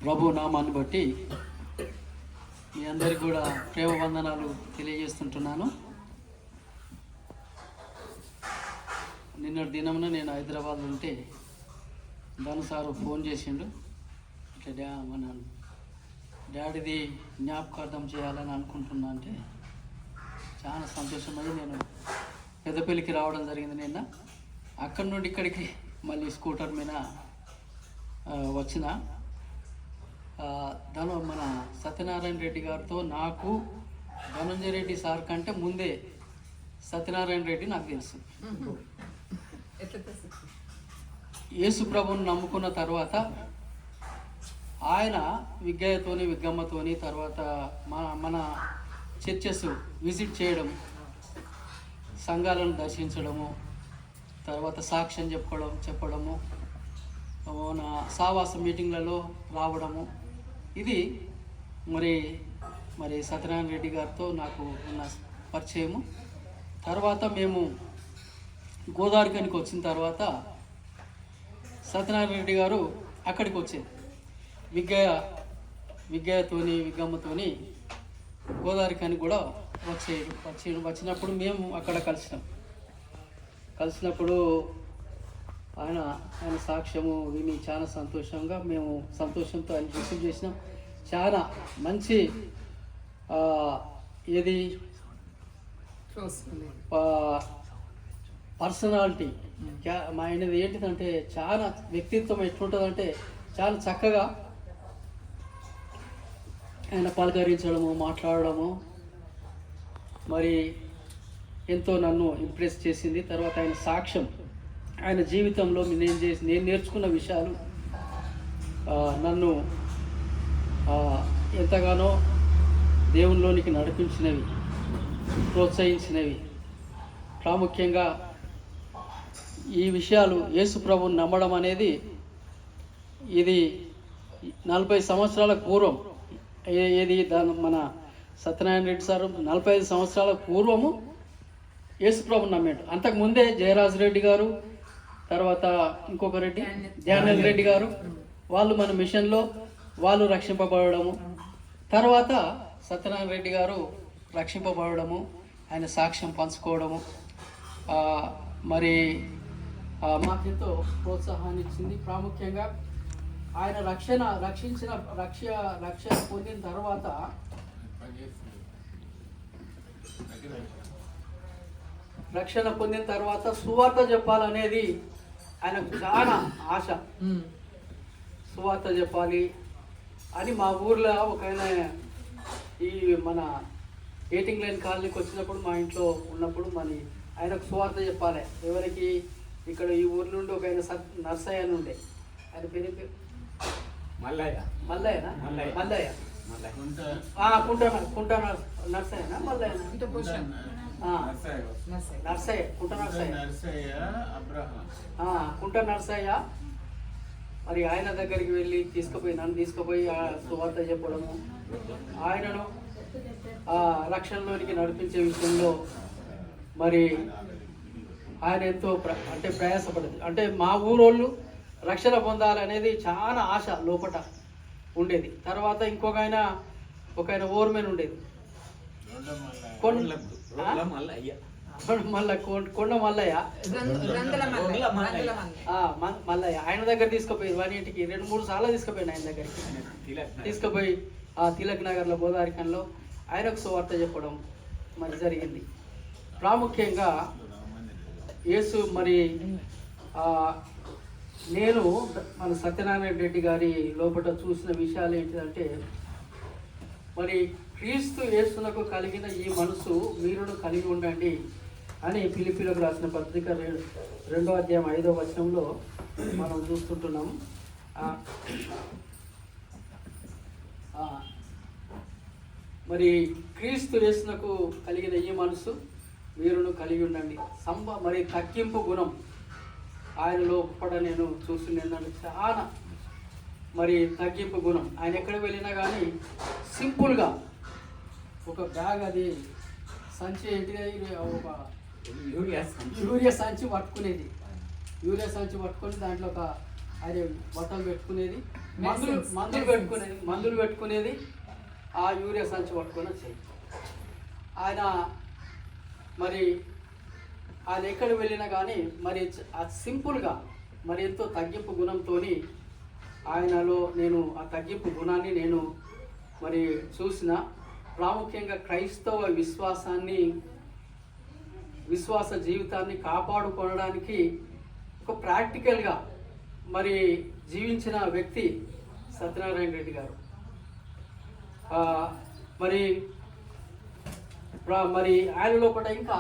ప్రభు నామాన్ని బట్టి మీ అందరికి కూడా ప్రేమ వందనాలు తెలియజేస్తుంటున్నాను. నిన్నటి దినమున నేను హైదరాబాద్లో ఉంటే ధనుసారు ఫోన్ చేసిండు. ఇట్లా మన డాడీది జ్ఞాపకార్థం చేయాలని అనుకుంటున్నా అంటే చాలా సంతోషమై నేను పెద్దపల్లికి రావడం జరిగింది. నిన్న అక్కడి నుండి ఇక్కడికి మళ్ళీ స్కూటర్ మీద వచ్చిన మన సత్యనారాయణ రెడ్డి గారితో నాకు ధనంజయ రెడ్డి సార్ కంటే ముందే సత్యనారాయణ రెడ్డి నాకు తెలుసు. యేసు ప్రభువుని నమ్ముకున్న తర్వాత ఆయన విగ్గమ్మతోని తర్వాత మన చర్చెస్ విజిట్ చేయడం, సంఘాలను దర్శించడము, తర్వాత సాక్ష్యం చెప్పడము, నా సావాస మీటింగ్లలో రావడము, ఇది మరి సత్యనారాయణ రెడ్డి గారితో నాకు ఉన్న పరిచయము. తర్వాత మేము గోదావరికనికి వచ్చిన తర్వాత సత్యనారాయణ రెడ్డి గారు అక్కడికి వచ్చేది విగ్గమ్మతోని గోదావరికని కూడా వచ్చినప్పుడు మేము అక్కడ కలిసినప్పుడు ఆయన సాక్ష్యము విని చాలా సంతోషంగా మేము సంతోషంతో ఆయన రిసీవ్ చేసినాం. చాలా మంచి ఏది పర్సనాలిటీ ఆయనది ఏంటిదంటే చాలా వ్యక్తిత్వం ఎట్లుంటుందంటే చాలా చక్కగా ఆయన పలకరించడము, మాట్లాడడము మరి ఎంతో నన్ను ఇంప్రెస్ చేసింది. తర్వాత ఆయన సాక్ష్యం, ఆయన జీవితంలో నేను నేర్చుకున్న విషయాలు నన్ను ఎంతగానో దేవునిలోనికి నడిపించినవి, ప్రోత్సహించినవి. ప్రాముఖ్యంగా ఈ విషయాలు యేసు ప్రభువుని నమ్మడం అనేది ఇది 40 సంవత్సరాల పూర్వం మన సత్యనారాయణ రెడ్డి సార్ 45 సంవత్సరాల పూర్వము యేసు ప్రభువుని నమ్మాడు. అంతకుముందే జయరాజ్ రెడ్డి గారు, తర్వాత ఇంకొక రెడ్డి ధ్యానల్ రెడ్డి గారు, వాళ్ళు మన మిషన్లో వాళ్ళు రక్షింపబడము, తర్వాత సత్యనారాయణ రెడ్డి గారు రక్షింపబడము, ఆయన సాక్ష్యం పంచుకోవడము మరి మాకెంతో ప్రోత్సాహాన్ని ఇచ్చింది. ప్రాముఖ్యంగా ఆయన రక్షణ పొందిన తర్వాత సువార్త చెప్పాలనేది ఆయనకు చాలా ఆశ. సువార్త చెప్పాలి అని మా ఊర్లో ఒక ఆయన ఈ మన ఎయిటింగ్ లైన్ కాలనీకి వచ్చినప్పుడు మా ఇంట్లో ఉన్నప్పుడు ఆయనకు సువార్త చెప్పాలి. ఎవరికి ఇక్కడ ఈ ఊరి నుండి ఒక ఆయన నర్సయ్య అని ఉండే, ఆయన పేరు మల్లయ్య కుంట నర్సయ్యనా మల్లయ్య కుంట నర్సయ్య మరి ఆయన దగ్గరికి వెళ్ళి నన్ను తీసుకుపోయి సువార్త చెప్పడము, ఆయనను రక్షణలోనికి నడిపించే విషయంలో మరి ఆయన ఎంతో ప్రయాసపడేది. అంటే మా ఊరోళ్ళు రక్షణ పొందాలనేది చాలా ఆశ లోపట ఉండేది. తర్వాత ఇంకొక ఆయన ఓర్మెన్ ఉండేది, కొండ మల్లయ్య. ఆయన దగ్గర తీసుకుపోయి వానింటికి 2-3 సార్లు తీసుకుపోయింది. ఆయన దగ్గరికి తీసుకుపోయి తిలక్ నగర్లో గోదావరికంలో ఆయనకు సువార్త చెప్పడం మరి జరిగింది. ప్రాముఖ్యంగా యేసు మరి నేను మన సత్యనారాయణ రెడ్డి గారి లోపల చూసిన విషయాలు ఏంటిదంటే మరి క్రీస్తు యేసునకు కలిగిన ఈ మనసు మీరును కలిగి ఉండండి అని ఫిలిప్పీలకు రాసిన పత్రిక 2వ అధ్యాయం 5వ వచనంలో మనం చూస్తుంటున్నాము. మరి క్రీస్తు యేసునకు కలిగిన ఈ మనసు మీరును కలిగి ఉండండి. మరి తగ్గింపు గుణం ఆయన లోపల నేను చూస్తున్నాను. చాలా మరి తగ్గింపు గుణం. ఆయన ఎక్కడికి వెళ్ళినా కానీ సింపుల్గా ఒక బ్యాగ్, అది సంచి ఏంటిది, ఒక యూరియా సంచి పట్టుకునేది. యూరియా సంచి పట్టుకొని దాంట్లో ఒక అదే బట్టలు పెట్టుకునేది, మందులు పెట్టుకునేది, ఆ యూరియా సంచి పట్టుకొని వచ్చేది. ఆయన మరి ఆయన ఎక్కడికి వెళ్ళినా కానీ మరి సింపుల్గా మరి ఎంతో తగ్గింపు గుణంతో ఆయనలో నేను ఆ తగ్గింపు గుణాన్ని నేను మరి చూసిన. ప్రాముఖ్యంగా క్రైస్తవ విశ్వాస జీవితాన్ని కాపాడుకోవడానికి ఒక ప్రాక్టికల్గా మరి జీవించిన వ్యక్తి సత్యనారాయణ రెడ్డి గారు. మరి ఆయన లోపల ఇంకా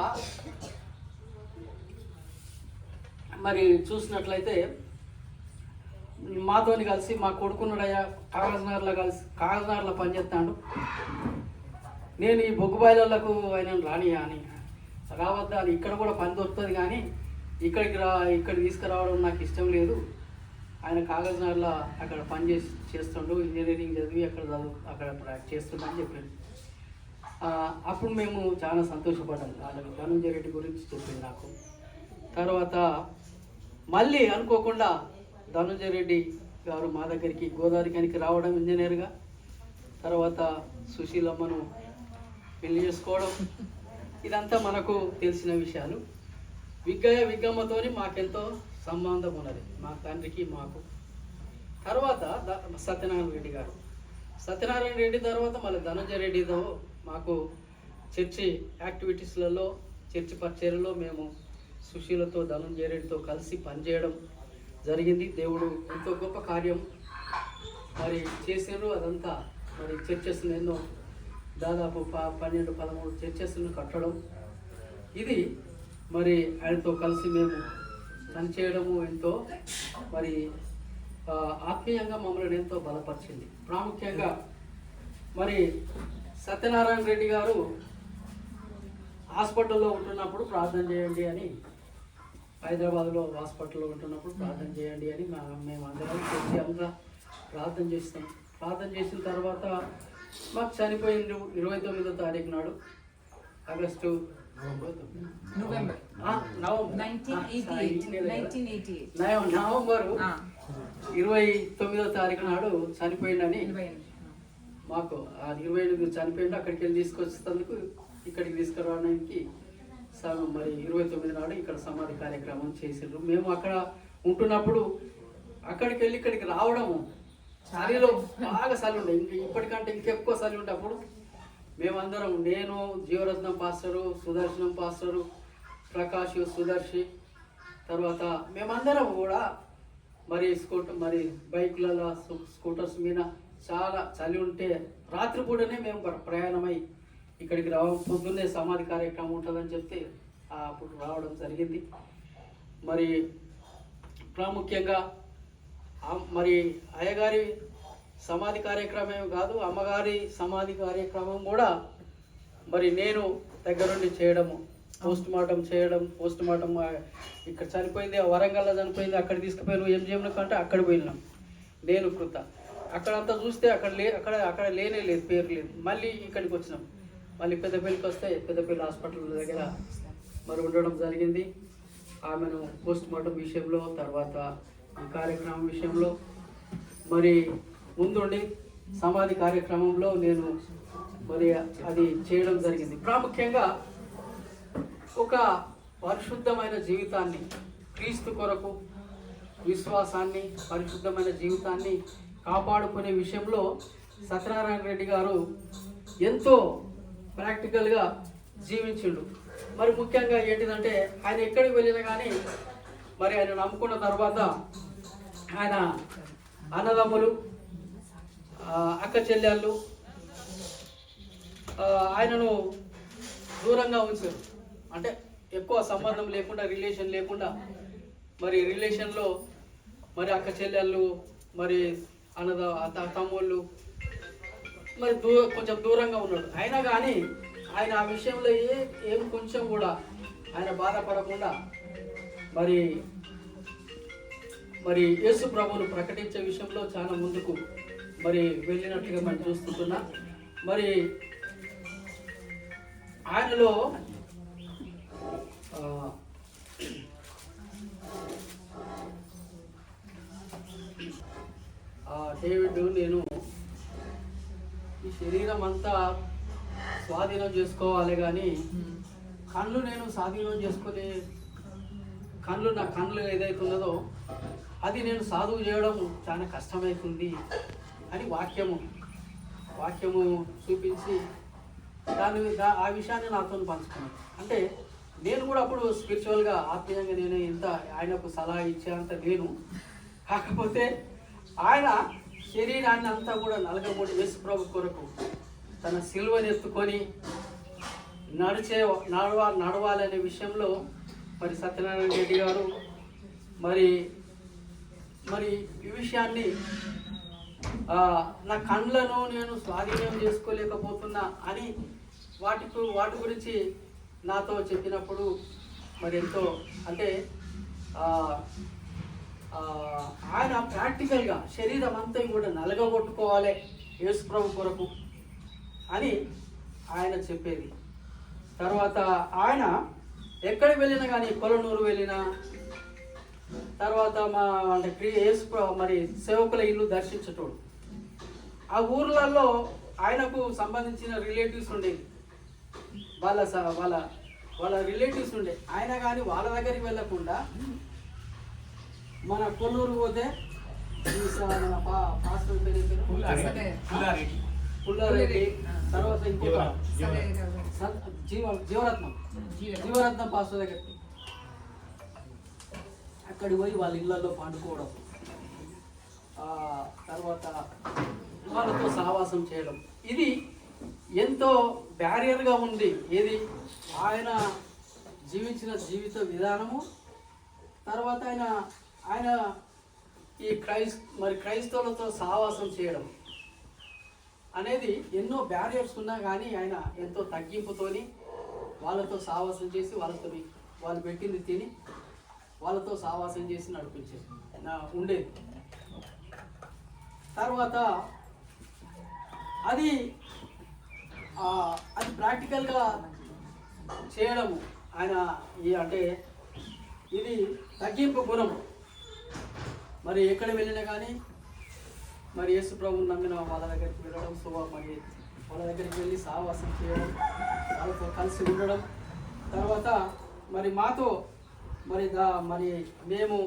మరి చూసినట్లయితే మాతోని కలిసి మా కొడుకున్నాడయ్యా కాగజ్నగర్లో పనిచేస్తాడు, నేను ఈ బొగ్గుబాయిలకు ఆయన రానియా అని రావద్దా అని, ఇక్కడ కూడా పని దొరుకుతుంది కానీ ఇక్కడికి తీసుకురావడం నాకు ఇష్టం లేదు, ఆయన కాగజ్నగర్లో అక్కడ పని చేస్తుండు, ఇంజనీరింగ్ చదివి అక్కడ చేస్తుండ అని చెప్పాడు. అప్పుడు మేము చాలా సంతోషపడ్డాం. వాళ్ళకి ధనంజయ రెడ్డి గురించి చెప్పింది నాకు. తర్వాత మళ్ళీ అనుకోకుండా ధనంజయ రెడ్డి గారు మా దగ్గరికి గోదావరికి రావడం ఇంజనీర్గా, తర్వాత సుశీలమ్మను పెళ్లి చేసుకోవడం, ఇదంతా మనకు తెలిసిన విషయాలు. విగ్గమ్మతోని మాకెంతో సంబంధం ఉన్నది, మా తండ్రికి మాకు. తర్వాత సత్యనారాయణ రెడ్డి తర్వాత మళ్ళీ ధనంజయ రెడ్డితో మాకు చర్చి యాక్టివిటీస్లలో, చర్చి పరిచర్యలో మేము సుశీలతో ధనంజయ రెడ్డితో కలిసి పనిచేయడం జరిగింది. దేవుడు ఎంతో గొప్ప కార్యం మరి చేసారు. అదంతా మరి చర్చెస్ను ఎన్నో దాదాపు 12-13 చర్చెస్ను కట్టడం, ఇది మరి ఆయనతో కలిసి మేము పనిచేయడము ఎంతో మరి ఆత్మీయంగా మమ్మల్ని ఎంతో బలపరిచింది. ప్రాముఖ్యంగా మరి సత్యనారాయణ రెడ్డి గారు హాస్పిటల్లో ఉంటున్నప్పుడు ప్రార్థన చేయండి అని, హైదరాబాద్లో హాస్పిటల్లో ఉంటున్నప్పుడు ప్రార్థన చేయండి అని మేము అందరం చర్చి అంతా ప్రార్థన చేస్తాం. ప్రార్థన చేసిన తర్వాత మాకు చనిపోయింది 29వ తారీఖు నాడు, ఆగస్టు నవంబర్ 29వ తారీఖు నాడు చనిపోయిందని మాకు 28 చనిపోయింది. అక్కడికి వెళ్ళి తీసుకొచ్చేందుకు ఇక్కడికి తీసుకురావడానికి మరి 29 నాడు ఇక్కడ సమాధి కార్యక్రమం చేసిండ్రు. మేము అక్కడ ఉంటున్నప్పుడు అక్కడికి వెళ్ళి ఇక్కడికి రావడము చలిలో బాగా చలి ఉండే, ఇప్పటికంటే ఇంకెక్కువ చలి ఉండే. అప్పుడు మేమందరం, నేను, జీవరత్నం పాస్టరు, సుదర్శనం పాస్టరు, ప్రకాష్, సుదర్శి, తర్వాత మేమందరం కూడా మరి బైకులలో స్కూటర్స్ మీద చాలా చలి ఉంటే రాత్రిపూటనే మేము ప్రయాణమై ఇక్కడికి పొద్దున్నే సమాధి కార్యక్రమం ఉంటుందని చెప్తే అప్పుడు రావడం జరిగింది. మరి ప్రాముఖ్యంగా మరి అయ్యగారి సమాధి కార్యక్రమం కాదు, అమ్మగారి సమాధి కార్యక్రమం కూడా మరి నేను దగ్గరుండి చేయడము, పోస్ట్ మార్టం ఇక్కడ చనిపోయింది, వరంగల్లో చనిపోయింది, అక్కడ తీసుకుపోయిన ఎంజిఎంలో కంటే అక్కడ పోయినాం నేను కృత. అక్కడంతా చూస్తే అక్కడ లేనే లేదు, పేరు లేదు. మళ్ళీ ఇక్కడికి వచ్చినాం. మళ్ళీ పెద్దపల్లికి వస్తే పెద్దపల్లి హాస్పిటల్ దగ్గర మరి ఉండడం జరిగింది. ఆమెను పోస్ట్ మార్టం విషయంలో, తర్వాత ఈ కార్యక్రమం విషయంలో మరి ముందుండి సమాధి కార్యక్రమంలో నేను మరి అది చేయడం జరిగింది. ప్రాముఖ్యంగా ఒక పరిశుద్ధమైన జీవితాన్ని, క్రీస్తు కొరకు విశ్వాసాన్ని, పరిశుద్ధమైన జీవితాన్ని కాపాడుకునే విషయంలో సత్యనారాయణ రెడ్డి గారు ఎంతో ప్రాక్టికల్గా జీవించిండు. మరి ముఖ్యంగా ఏంటిదంటే ఆయన ఎక్కడికి వెళ్ళినా కానీ మరి ఆయన నమ్ముకున్న తర్వాత ఆయన అన్నదమ్ములు, అక్క చెల్లెళ్ళు ఆయనను దూరంగా ఉంచారు. అంటే ఎక్కువ సంబంధం లేకుండా, రిలేషన్ లేకుండా, మరి రిలేషన్లో మరి అక్క చెల్లెళ్ళు, మరి తమ్ముళ్ళు మరి కొంచెం దూరంగా ఉన్నాడు. అయినా కానీ ఆయన ఆ విషయంలో ఏం కొంచెం కూడా ఆయన బాధపడకుండా మరి యేసు ప్రభువును ప్రకటించే విషయంలో చాలా ముందుకు మరి వెళ్ళినట్లుగా మనం చూస్తుంటున్నా. మరి ఆయనలో డేవిడ్, నేను ఈ శరీరం అంతా స్వాధీనం చేసుకోవాలి కానీ కళ్ళు నేను స్వాధీనం చేసుకునే నా కళ్ళు ఏదైతే ఉన్నదో అది నేను సాధువు చేయడం చాలా కష్టమవుతుంది అని వాక్యము చూపించి ఆ విషయాన్ని నాతో పంచుకున్నాను. అంటే నేను కూడా అప్పుడు స్పిరిచువల్గా ఆత్మీయంగా నేను ఇంత ఆయనకు సలహా ఇచ్చేంత నేను, కాకపోతే ఆయన శరీరాన్ని అంతా కూడా నలగబోటి యేసు ప్రభు కొరకు తన సిలువను ఎత్తుకొని నడవాలనే విషయంలో మరి సత్యనారాయణ రెడ్డి గారు మరి ఈ విషయాన్ని నా కళ్ళను నేను స్వాధీనం చేసుకోలేకపోతున్నా అని వాటి గురించి నాతో చెప్పినప్పుడు మరి ఎంతో అంటే ఆయన ప్రాక్టికల్గా శరీరం అంతా కూడా నలగగొట్టుకోవాలి యేసు ప్రభు కొరకు అని ఆయన చెప్పేది. తర్వాత ఆయన ఎక్కడికి వెళ్ళినా కానీ కొలనూరు వెళ్ళినా, తర్వాత అంటే యేసు మరి సేవకుల ఇల్లు దర్శించటోడు. ఆ ఊర్లలో ఆయనకు సంబంధించిన రిలేటివ్స్ ఉండేవి, వాళ్ళ రిలేటివ్స్ ఉండే. ఆయన కానీ వాళ్ళ దగ్గరికి వెళ్ళకుండా మన కొల్లూరు పోతే మన పాస్టర్ పేరు పుల్లారెడ్డి, తర్వాత ఇంకొక జీవరత్నం పాస్టర్ దగ్గరికి అక్కడికి పోయి వాళ్ళ ఇళ్లలో పండుకోవడం, తర్వాత వాళ్ళతో సహవాసం చేయడం, ఇది ఎంతో బ్యారియర్గా ఉంది. ఏది ఆయన జీవించిన జీవిత విధానము, తర్వాత ఆయన ఈ క్రైస్తవులతో సహవాసం చేయడం అనేది ఎన్నో బ్యారియర్స్ ఉన్నా కానీ ఆయన ఎంతో తగ్గింపుతోని వాళ్ళతో సహవాసం చేసి వాళ్ళు పెట్టింది తిని వాళ్ళతో సహవాసం చేసి నడిపించేది ఉండేది. తర్వాత అది ప్రాక్టికల్గా చేయడము ఆయన అంటే ఇది తగ్గింపు గుణం. మరి ఎక్కడ వెళ్ళినా కానీ మరి యేసు ప్రభువుని నమ్మిన వాళ్ళ దగ్గరికి వెళ్ళడం, మరి వాళ్ళ దగ్గరికి వెళ్ళి సహవాసం చేయడం, వాళ్ళతో కలిసి ఉండడం, తర్వాత మరి మాతో మరి మేము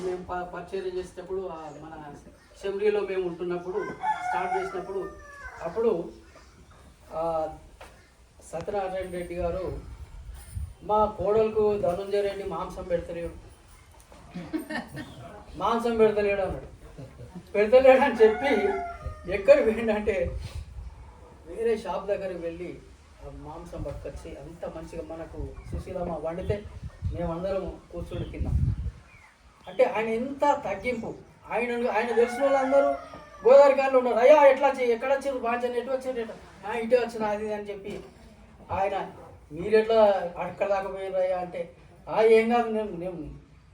మేము పరిచయం చేసేటప్పుడు మన అసెంబ్లీలో మేము ఉంటున్నప్పుడు స్టార్ట్ చేసినప్పుడు అప్పుడు సత్యనారాయణ రెడ్డి గారు మా కోడలకు ధనుంజయ రెడ్డి మాంసం పెడతలేడు అన్నాడు. పెడతలేడు అని చెప్పి ఎక్కడికి వెళ్ళంటే వేరే షాప్ దగ్గరికి వెళ్ళి మాంసం పట్టుకొచ్చి అంత మంచిగా మనకు సుశీలమ్మ వండితే మేమందరం కూర్చొని తిన్నాం. అంటే ఆయన ఎంత తగ్గింపు. ఆయన తెలిసిన వాళ్ళందరూ గోదావరి గారిలో ఉన్నారు. అయ్యా ఎట్లా ఎక్కడ వచ్చారు బాగా ఎటు వచ్చారు ఇటే వచ్చిన అది అని చెప్పి ఆయన మీరెట్లా అక్కడ దాకా పోయినరయ్యా అంటే ఏం కాదు నేను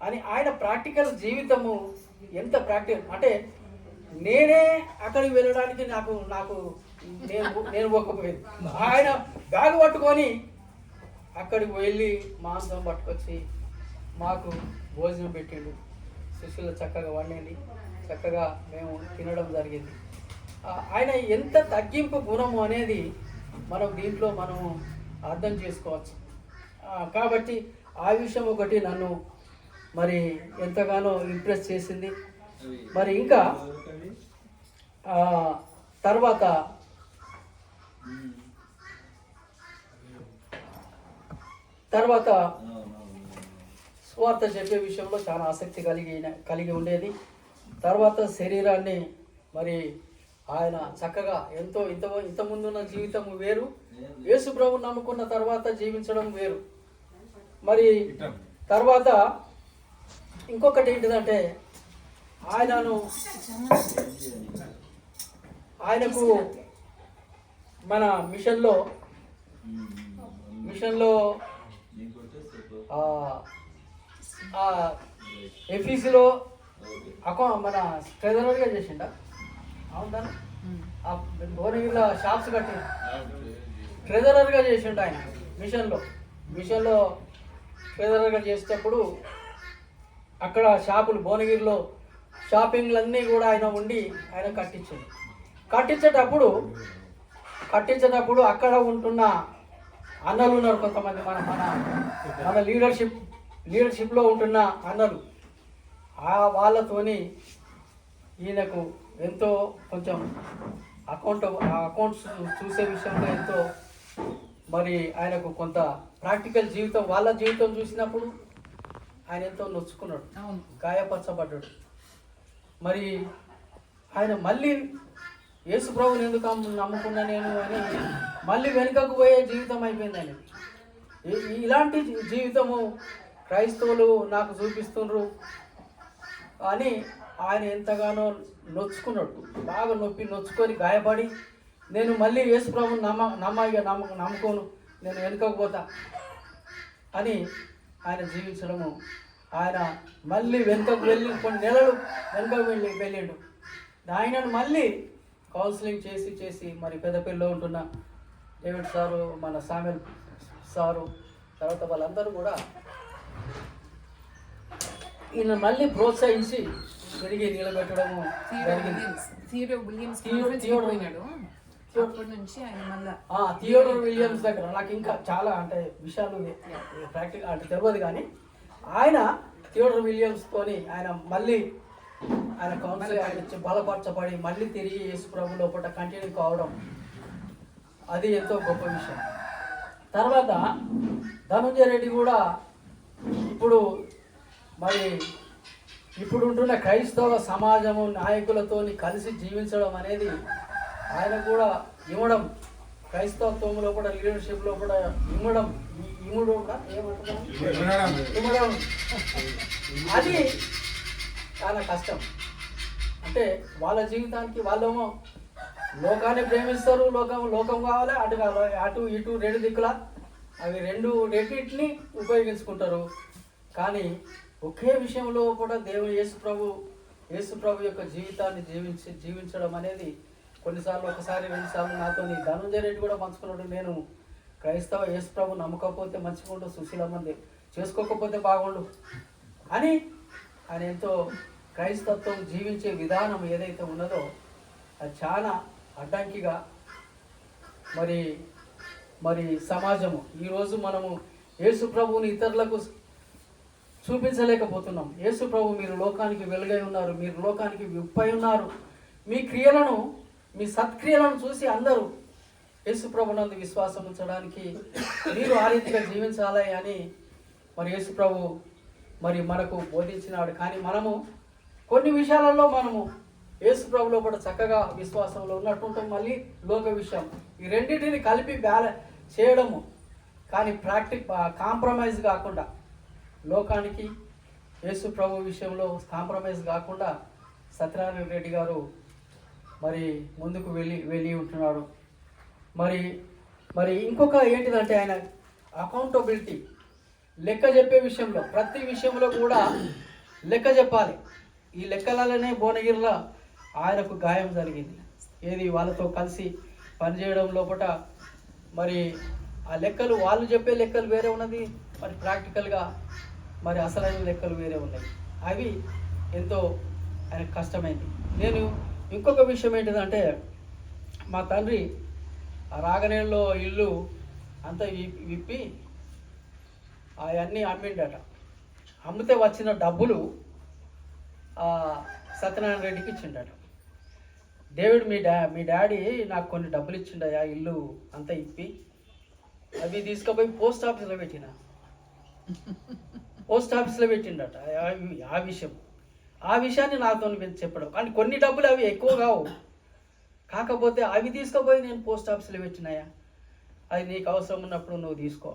అని ఆయన ప్రాక్టికల్ జీవితము ఎంత ప్రాక్టికల్ అంటే నేనే అక్కడికి వెళ్ళడానికి నాకు నేను ఒక్కపోయింది. ఆయన బ్యాగ్ పట్టుకొని అక్కడికి వెళ్ళి మాంసం పట్టుకొచ్చి మాకు భోజనం పెట్టిండు. శిష్యులు చక్కగా వండింది, చక్కగా మేము తినడం జరిగింది. ఆయన ఎంత తగ్గింపు గుణము అనేది దీంట్లో మనం అర్థం చేసుకోవచ్చు. కాబట్టి ఆ విషయం ఒకటి నన్ను మరి ఎంతగానో ఇంప్రెస్ చేసింది. మరి ఇంకా తర్వాత సువార్త చెప్పే విషయంలో చాలా ఆసక్తి కలిగి ఉండేది. తర్వాత శరీరాన్ని మరి ఆయన చక్కగా ఇంతకుముందున్న జీవితం వేరు, యేసు ప్రభువుని నమ్ముకున్న తర్వాత జీవించడం వేరు. మరి తర్వాత ఇంకొకటి ఏంటిదంటే ఆయనకు మన మిషన్లో ఎఫీసీలో మన ట్రెజరర్గా చేసిండ అవునా, భువనగిరిలో షాప్స్ కట్టి ట్రెజరర్గా చేసిండు ఆయన మిషన్లో ట్రెజరర్గా చేసేటప్పుడు అక్కడ షాపులు భువనగిరిలో షాపింగ్లన్నీ కూడా ఆయన ఉండి ఆయన కట్టించాడు. కట్టించేటప్పుడు అక్కడ ఉంటున్న అన్నలు ఉన్నారు కొంతమంది, మన మన మన లీడర్షిప్లో ఉంటున్న అన్నలు, వాళ్ళతోని ఈయనకు ఎంతో కొంచెం అకౌంట్స్ చూసే విషయంలో ఎంతో మరి ఆయనకు కొంత ప్రాక్టికల్ జీవితం, వాళ్ళ జీవితం చూసినప్పుడు ఆయన ఎంతో నొచ్చుకున్నాడు, గాయపరచబడ్డాడు. మరి ఆయన మళ్ళీ యేసు ప్రభుని ఎందుకు నమ్ముకున్నా నేను అని మళ్ళీ వెనుకకు పోయే జీవితం అయిపోయింది ఆయనకి. ఇలాంటి జీవితము క్రైస్తవులు నాకు చూపిస్తుండ్రు అని ఆయన ఎంతగానో నొచ్చుకున్నాడు, బాగా నొచ్చుకొని గాయపడి నేను మళ్ళీ యేసు ప్రభుని నమ్ముకోను, నేను వెనుకకు పోతా అని ఆయన జీవించడము. ఆయన మళ్ళీ వెనుకకు వెళ్ళి కొన్ని నెలలు వెనుకకు వెళ్ళిండు. ఆయనను మళ్ళీ కౌన్సిలింగ్ చేసి మరి పెద్దపల్లిలో ఉంటున్న డేవిడ్ సారు, మన సామెల్ సారు, తర్వాత వాళ్ళందరూ కూడా ఈయన మళ్ళీ ప్రోత్సహించి తిరిగి నిలబెట్టడము జరిగింది. థియోడర్ విలియమ్స్ దగ్గర నాకు ఇంకా చాలా అంటే విషయాలు ప్రాక్టికల్ అంటే తెలియదు, కానీ ఆయన థియోడర్ విలియమ్స్ తోని ఆయన మళ్ళీ ఆయన కౌన్సిల్ ఆయన బలపరచబడి మళ్ళీ తిరిగి యేసు ప్రభు లోపల కంటిన్యూ కావడం అది ఎంతో గొప్ప విషయం. తర్వాత ధనుంజయ రెడ్డి కూడా ఇప్పుడు ఉంటున్న క్రైస్తవ సమాజము నాయకులతోని కలిసి జీవించడం అనేది ఆయన కూడా ఇవ్వడం, క్రైస్తవత్వంలో కూడా లీడర్షిప్లో కూడా ఇవ్వడం అది చాలా కష్టం. అంటే వాళ్ళ జీవితానికి వాళ్ళేమో లోకాన్ని ప్రేమిస్తారు, లోకం కావాలి, అటు ఇటు రెండు దిక్కుల అవి రెండింటిని ఉపయోగించుకుంటారు. కానీ ఒకే విషయంలో కూడా దేవుడు యేసు ప్రభు యొక్క జీవితాన్ని జీవించడం అనేది కొన్నిసార్లు ఒకసారి 2 సార్లు నాతో ధనుంజయ రెడ్డి కూడా పంచుకున్నాడు. నేను క్రైస్తవ యేసు ప్రభు నమ్మకపోతే మంచిగుండు, సుశీలమ్మంది చేసుకోకపోతే బాగుండు అని ఆయన ఎంతో క్రైస్తత్వం జీవించే విధానం ఏదైతే ఉన్నదో అది చాలా అడ్డంకిగా మరి సమాజము ఈరోజు మనము యేసు ప్రభువుని ఇతరులకు చూపించలేకపోతున్నాం. యేసు ప్రభు మీరు లోకానికి వెలుగై ఉన్నారు, మీరు లోకానికి విప్పై ఉన్నారు, మీ సత్క్రియలను చూసి అందరూ యేసు ప్రభునందు విశ్వాసం ఉంచడానికి మీరు ఆ రీతిగా జీవించాలి అని మరి యేసు ప్రభు మరి మనకు బోధించినాడు. కానీ మనము కొన్ని విషయాలలో మనము యేసు ప్రభులో కూడా చక్కగా విశ్వాసంలో ఉన్నట్టుంటాం, మళ్ళీ లోక విషయం ఈ రెండింటిని కలిపి చేయడము, కానీ కాంప్రమైజ్ కాకుండా లోకానికి యేసు ప్రభు విషయంలో కాంప్రమైజ్ కాకుండా సత్యనారాయణ రెడ్డి గారు మరి ముందుకు వెళ్ళి ఉంటున్నాడు. మరి ఇంకొక ఏంటిదంటే ఆయన అకౌంటబిలిటీ, లెక్క చెప్పే విషయంలో ప్రతి విషయంలో కూడా లెక్క చెప్పాలి. ఈ లెక్కలనే భువనగిరిలో ఆయనకు గాయం జరిగింది. ఏది వాళ్ళతో కలిసి పనిచేయడం లోపల మరి ఆ లెక్కలు వాళ్ళు చెప్పే లెక్కలు వేరే ఉన్నది, మరి ప్రాక్టికల్గా మరి అసలైన లెక్కలు వేరే ఉన్నాయి. అవి ఎంతో ఆయనకు కష్టమైంది. నేను ఇంకొక విషయం ఏంటిదంటే మా తండ్రి ఆ రాగనేళ్ళలో ఇల్లు అంతా విప్పి అవన్నీ అమ్మిండట. అమ్మితే వచ్చిన డబ్బులు సత్యనారాయణ రెడ్డికి ఇచ్చిండట. డేవిడ్ మీ డాడీ నాకు కొన్ని డబ్బులు ఇచ్చిండయా ఇల్లు అంతా ఇప్పి, అవి తీసుకుపోయి పోస్ట్ ఆఫీస్లో పెట్టిండట. ఆ విషయాన్ని నాతో చెప్పడం. కానీ కొన్ని డబ్బులు అవి ఎక్కువ కావు, కాకపోతే అవి తీసుకుపోయి నేను పోస్ట్ ఆఫీస్లో పెట్టినాయా, అది నీకు అవసరం ఉన్నప్పుడు నువ్వు తీసుకో.